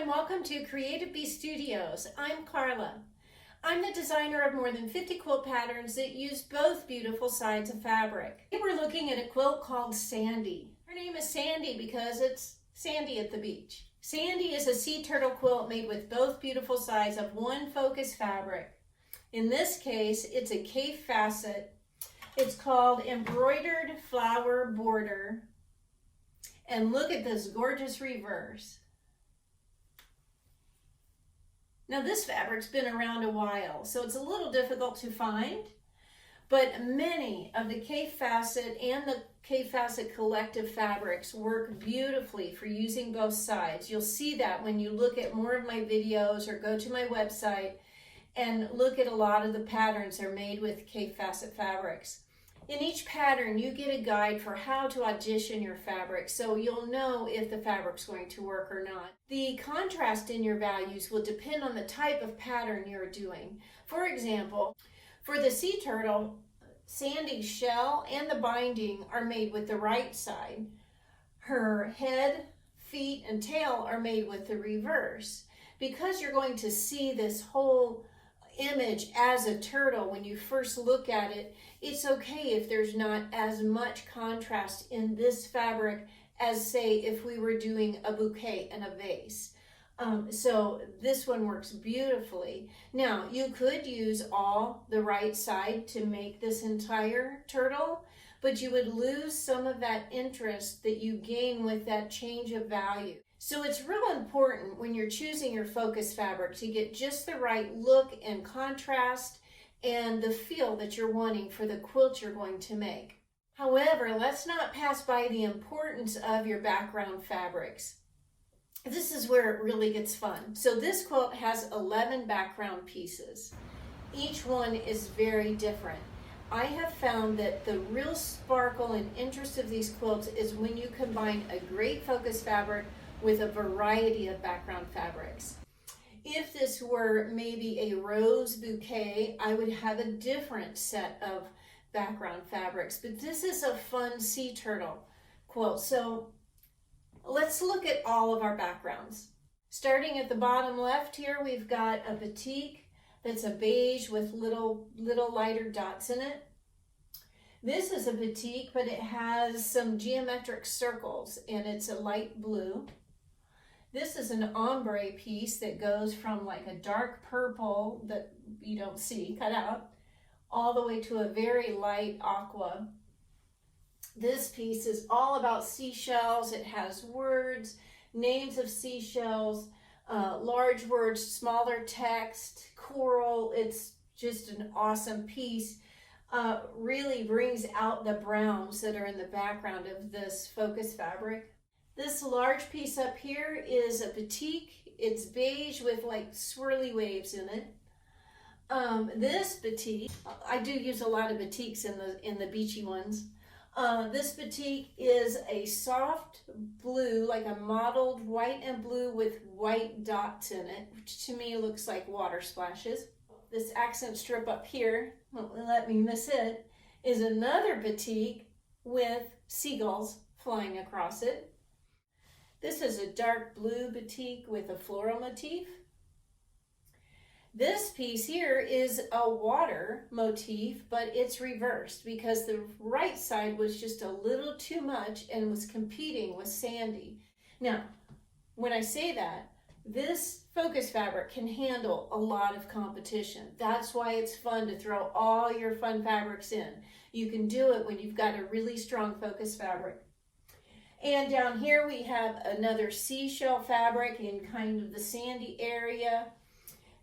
and welcome to Creative Bee Studios. I'm Karla. I'm the designer of more than 50 quilt patterns that use both beautiful sides of fabric. Today we're looking at a quilt called Sandy. Her name is Sandy because it's sandy at the beach. Sandy is a sea turtle quilt made with both beautiful sides of one focus fabric. In this case, it's a Kaffe Fassett. It's called Embroidered Flower Border. And look at this gorgeous reverse. Now this fabric's been around a while, so it's a little difficult to find, but many of the Kaffe Fassett and the Kaffe Fassett collective fabrics work beautifully for using both sides. You'll see that when you look at more of my videos or go to my website and look at a lot of the patterns that are made with Kaffe Fassett fabrics. In each pattern, you get a guide for how to audition your fabric, so you'll know if the fabric's going to work or not. The contrast in your values will depend on the type of pattern you're doing. For example, for the sea turtle, Sandy's shell and the binding are made with the right side. Her head, feet, and tail are made with the reverse. Because you're going to see this whole image as a turtle when you first look at it, it's okay if there's not as much contrast in this fabric as, say, if we were doing a bouquet and a vase. So this one works beautifully. Now, you could use all the right side to make this entire turtle, but you would lose some of that interest that you gain with that change of value. So it's real important when you're choosing your focus fabric to get just the right look and contrast and the feel that you're wanting for the quilt you're going to make. However, let's not pass by the importance of your background fabrics. This is where it really gets fun. So this quilt has 11 background pieces. Each one is very different. I have found that the real sparkle and interest of these quilts is when you combine a great focus fabric with a variety of background fabrics. If this were maybe a rose bouquet, I would have a different set of background fabrics, but this is a fun sea turtle quilt. So let's look at all of our backgrounds. Starting at the bottom left here, we've got a batik that's a beige with little lighter dots in it. This is a batik, but it has some geometric circles and it's a light blue. This is an ombre piece that goes from like a dark purple that you don't see cut out all the way to a very light aqua. This piece is all about seashells. It has words, names of seashells, large words, smaller text, coral. It's just an awesome piece. Really brings out the browns that are in the background of this focus fabric. This large piece up here is a batik. It's beige with like swirly waves in it. This batik, I do use a lot of batiks in the beachy ones. This batik is a soft blue, like a mottled white and blue with white dots in it, which to me looks like water splashes. This accent strip up here, won't let me miss it, is another batik with seagulls flying across it. This is a dark blue batik with a floral motif. This piece here is a water motif, but it's reversed because the right side was just a little too much and was competing with Sandy. Now, when I say that, this focus fabric can handle a lot of competition. That's why it's fun to throw all your fun fabrics in. You can do it when you've got a really strong focus fabric. And down here we have another seashell fabric in kind of the sandy area.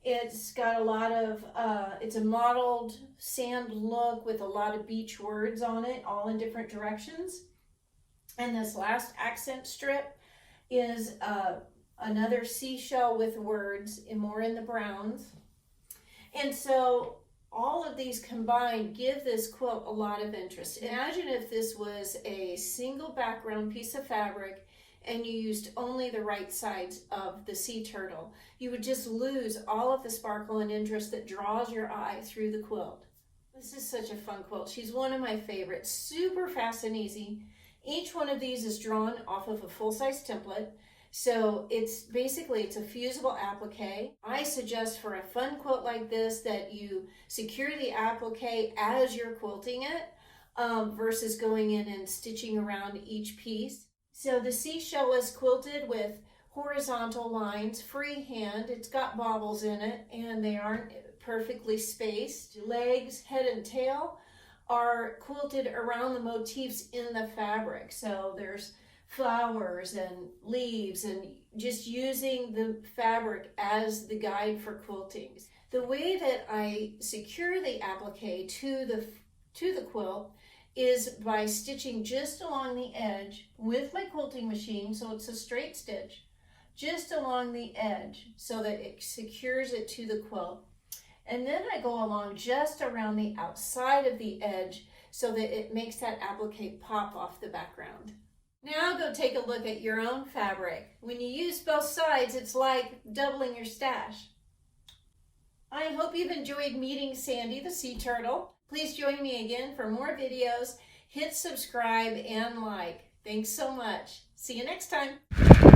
It's got a lot of, it's a mottled sand look with a lot of beach words on it, all in different directions. And this last accent strip is another seashell with words, and more in the browns. And so all of these combined give this quilt a lot of interest. Imagine if this was a single background piece of fabric and you used only the right sides of the sea turtle. You would just lose all of the sparkle and interest that draws your eye through the quilt. This is such a fun quilt. She's one of my favorites. Super fast and easy. Each one of these is drawn off of a full-size template. So it's a fusible applique. I suggest for a fun quilt like this that you secure the applique as you're quilting it versus going in and stitching around each piece. So the seashell is quilted with horizontal lines, freehand. It's got bobbles in it and they aren't perfectly spaced. Legs, head, and tail are quilted around the motifs in the fabric. So there's flowers and leaves and just using the fabric as the guide for quilting. The way that I secure the applique to the quilt is by stitching just along the edge with my quilting machine, so it's a straight stitch, just along the edge so that it secures it to the quilt. And then I go along just around the outside of the edge so that it makes that applique pop off the background. Now go take a look at your own fabric. When you use both sides, it's like doubling your stash. I hope you've enjoyed meeting Sandy the sea turtle. Please join me again for more videos. Hit subscribe and like. Thanks so much. See you next time.